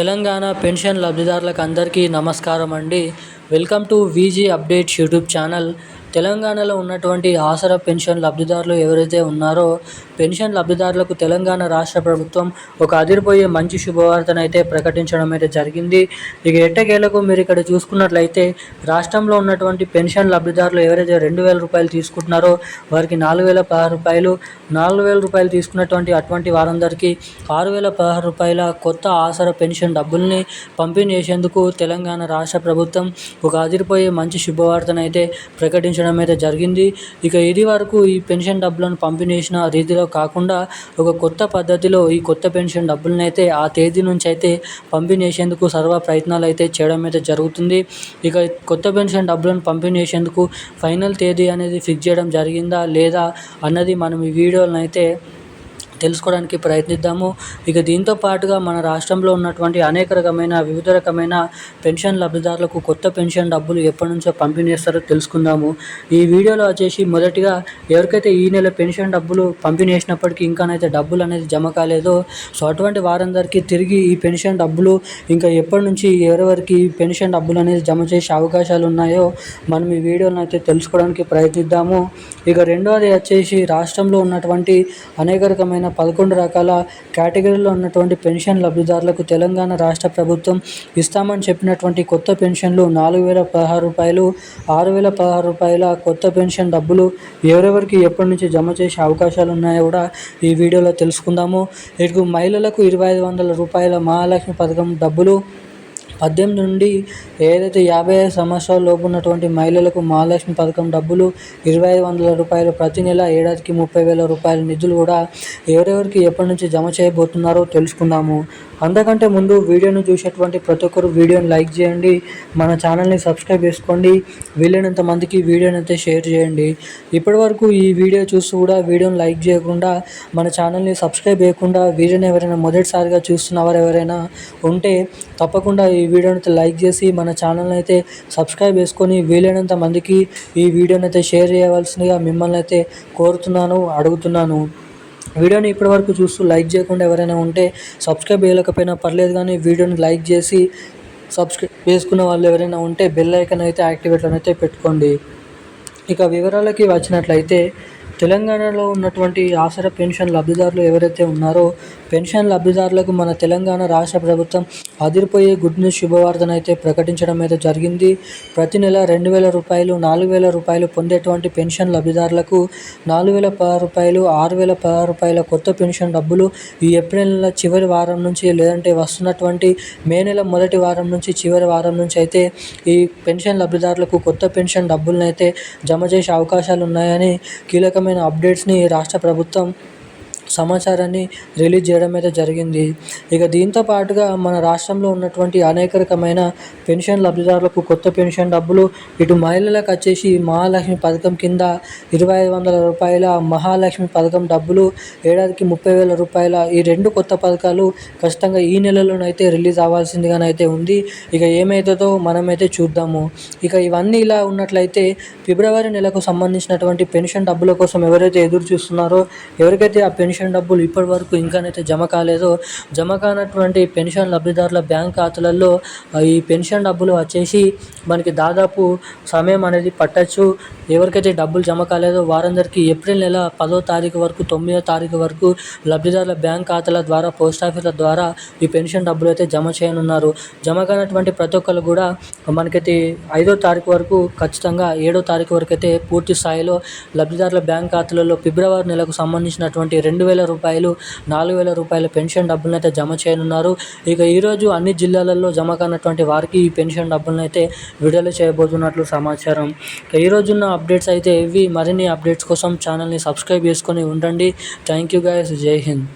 Telangana pension లబ్ధిదారులకు అందరికీ నమస్కారం అండి. Welcome to VG updates YouTube channel. తెలంగాణలో ఉన్నటువంటి ఆసరా పెన్షన్ లబ్ధిదారులు ఎవరైతే ఉన్నారో పెన్షన్ లబ్ధిదారులకు తెలంగాణ రాష్ట్ర ప్రభుత్వం ఒక అదిరిపోయే మంచి శుభవార్తనైతే ప్రకటించడం అయితే జరిగింది. ఇక ఎట్టకేలకు మీరు ఇక్కడ చూసుకున్నట్లయితే రాష్ట్రంలో ఉన్నటువంటి పెన్షన్ లబ్ధిదారులు ఎవరైతే 2,000 రూపాయలు తీసుకుంటున్నారో వారికి 4,016 రూపాయలు, 4,000 రూపాయలు తీసుకున్నటువంటి అటువంటి వారందరికీ 6,016 రూపాయల కొత్త ఆసరా పెన్షన్ డబ్బుల్ని పంపిణీ చేసేందుకు తెలంగాణ రాష్ట్ర ప్రభుత్వం ఒక అదిరిపోయే మంచి శుభవార్తనైతే ప్రకటించడం అయితే జరిగింది. ఇక ఇది వరకు ఈ పెన్షన్ డబ్బులను పంపిణీ చేసిన రీతిలో కాకుండా ఒక కొత్త పద్ధతిలో ఈ కొత్త పెన్షన్ డబ్బులను అయితే ఆ తేదీ నుంచి అయితే పంపిణీ చేసేందుకు సర్వ ప్రయత్నాలు అయితే చేయడం అయితే జరుగుతుంది. ఇక కొత్త పెన్షన్ డబ్బులను పంపిణీ చేసేందుకు ఫైనల్ తేదీ అనేది ఫిక్స్ చేయడం జరిగిందా లేదా అన్నది మనం ఈ వీడియోలను అయితే తెలుసుకోవడానికి ప్రయత్నిద్దాము. ఇక దీంతో పాటుగా మన రాష్ట్రంలో ఉన్నటువంటి అనేక రకమైన వివిధ రకమైన పెన్షన్ లబ్ధిదారులకు కొత్త పెన్షన్ డబ్బులు ఎప్పటి నుంచో పంపిణీ చేస్తారో తెలుసుకుందాము. ఈ వీడియోలో వచ్చేసి మొదటిగా ఎవరికైతే ఈ నెల పెన్షన్ డబ్బులు పంపిణీ చేసినప్పటికీ ఇంకానైతే డబ్బులు అనేది జమ కాలేదో సో అటువంటి వారందరికీ తిరిగి ఈ పెన్షన్ డబ్బులు ఇంకా ఎప్పటి నుంచి ఎవరెవరికి ఈ పెన్షన్ డబ్బులు అనేది జమ చేసే అవకాశాలు ఉన్నాయో మనం ఈ వీడియోలో అయితే తెలుసుకోవడానికి ప్రయత్నిద్దాము. ఇక రెండవది వచ్చేసి రాష్ట్రంలో ఉన్నటువంటి అనేక రకమైన 11 రకాల కేటగిరీలో ఉన్నటువంటి పెన్షన్ లబ్ధిదారులకు తెలంగాణ రాష్ట్ర ప్రభుత్వం ఇస్తామని చెప్పినటువంటి కొత్త పెన్షన్లు 4,016 రూపాయలు, 6,016 రూపాయల కొత్త పెన్షన్ డబ్బులు ఎవరెవరికి ఎప్పటి నుంచి జమ చేసే అవకాశాలు ఉన్నాయో కూడా ఈ వీడియోలో తెలుసుకుందాము. ఇటు మహిళలకు 2,500 రూపాయల మహాలక్ష్మి పథకం డబ్బులు, 18 నుండి ఏదైతే 55 సంవత్సరాల లోపు ఉన్నటువంటి మహిళలకు మహాలక్ష్మి పథకం డబ్బులు 2,500 రూపాయలు ప్రతి నెల, ఏడాదికి 30,000 రూపాయల నిధులు కూడా ఎవరెవరికి ఎప్పటి నుంచి జమ చేయబోతున్నారో తెలుసుకుందాము. అంతకంటే ముందు వీడియోను చూసేటువంటి ప్రతి ఒక్కరు వీడియోని లైక్ చేయండి, మన ఛానల్ని సబ్స్క్రైబ్ చేసుకోండి, వీలైనంత మందికి వీడియోని అయితే షేర్ చేయండి. ఇప్పటివరకు ఈ వీడియో చూస్తూ కూడా వీడియోని లైక్ చేయకుండా మన ఛానల్ని సబ్స్క్రైబ్ చేయకుండా వీడియోని ఎవరైనా మొదటిసారిగా చూస్తున్నవారు ఎవరైనా ఉంటే తప్పకుండా ఈ వీడియోని అయితే లైక్ చేసి మన ఛానల్ని అయితే సబ్స్క్రైబ్ చేసుకొని వీలైనంత మందికి ఈ వీడియోని అయితే షేర్ చేయవలసిందిగా మిమ్మల్ని అయితే కోరుతున్నాను, అడుగుతున్నాను. వీడియోని ఇప్పటివరకు చూస్తూ లైక్ చేయకుండా ఎవరైనా ఉంటే సబ్స్క్రైబ్ చేయలేకపోయినా పర్లేదు కానీ వీడియోని లైక్ చేసి సబ్స్క్రైబ్ చేసుకున్న వాళ్ళు ఎవరైనా ఉంటే బెల్ ఐకాన్ అయితే యాక్టివేట్లో అయితే పెట్టుకోండి. ఇక వివరాలకి వచ్చినట్లయితే తెలంగాణలో ఉన్నటువంటి ఆసరా పెన్షన్ లబ్ధిదారులు ఎవరైతే ఉన్నారో పెన్షన్ లబ్ధిదారులకు మన తెలంగాణ రాష్ట్ర ప్రభుత్వం అదిరిపోయే గుడ్ న్యూస్ శుభవార్తను అయితే ప్రకటించడం అయితే జరిగింది. ప్రతి నెల 2,000 రూపాయలు, 4,000 రూపాయలు పొందేటువంటి పెన్షన్ లబ్ధిదారులకు 4,016 రూపాయలు, 6,016 రూపాయల కొత్త పెన్షన్ డబ్బులు ఈ ఏప్రిల్ నెల చివరి వారం నుంచి లేదంటే వస్తున్నటువంటి మే నెల మొదటి వారం నుంచి చివరి వారం నుంచి అయితే ఈ పెన్షన్ లబ్ధిదారులకు కొత్త పెన్షన్ డబ్బులను అయితే జమ చేసే అవకాశాలు ఉన్నాయని కీలకమైన అప్డేట్స్ని రాష్ట్ర ప్రభుత్వం సమాచారాన్ని రిలీజ్ చేయడం అయితే జరిగింది. ఇక దీంతో పాటుగా మన రాష్ట్రంలో ఉన్నటువంటి అనేక రకమైన పెన్షన్ లబ్ధిదారులకు కొత్త పెన్షన్ డబ్బులు, ఇటు మహిళలకు వచ్చేసి మహాలక్ష్మి పథకం కింద 2,500 రూపాయల మహాలక్ష్మి పథకం డబ్బులు, ఏడాదికి 30,000 రూపాయల ఈ రెండు కొత్త పథకాలు ఖచ్చితంగా ఈ నెలలోనైతే రిలీజ్ అవ్వాల్సిందిగానైతే ఉంది. ఇక ఏమవుతుందో మనమైతే చూద్దాము. ఇక ఇవన్నీ ఇలా ఉన్నట్లయితే ఫిబ్రవరి నెలకు సంబంధించినటువంటి పెన్షన్ డబ్బుల కోసం ఎవరైతే ఎదురు చూస్తున్నారో, ఎవరికైతే ఆ పెన్షన్ డబ్బులు ఇప్పటి వరకు ఇంకానైతే జమ కాలేదో జమ కానటువంటి పెన్షన్ లబ్ధిదారుల బ్యాంక్ ఖాతాలలో ఈ పెన్షన్ డబ్బులు వచ్చేసి మనకి దాదాపు సమయం అనేది పట్టచ్చు. ఎవరికైతే డబ్బులు జమ కాలేదో వారందరికీ ఏప్రిల్ నెల 10వ తారీఖు వరకు 9వ తారీఖు వరకు లబ్ధిదారుల బ్యాంక్ ఖాతాల ద్వారా పోస్ట్ ఆఫీసుల ద్వారా ఈ పెన్షన్ డబ్బులు అయితే జమ చేయనున్నారు. జమ కానటువంటి ప్రతి ఒక్కరు కూడా మనకైతే 5వ తారీఖు వరకు ఖచ్చితంగా 7వ తారీఖు వరకు అయితే పూర్తి స్థాయిలో లబ్ధిదారుల బ్యాంక్ ఖాతాలలో ఫిబ్రవరి నెలకు సంబంధించినటువంటి 2,000 రూపాయలు, 4,000 రూపాయల పెన్షన్ డబ్బులను అయితే జమ చేయనున్నారు. ఇక ఈరోజు అన్ని జిల్లాలలో జమ కానటువంటి వారికి ఈ పెన్షన్ డబ్బులను అయితే విడుదల చేయబోతున్నట్లు సమాచారం. ఈ రోజున్న అప్డేట్స్ అయితే ఇవి. మరిన్ని అప్డేట్స్ కోసం ఛానల్ని సబ్స్క్రైబ్ చేసుకొని ఉండండి. Thank you guys. జై హింద్.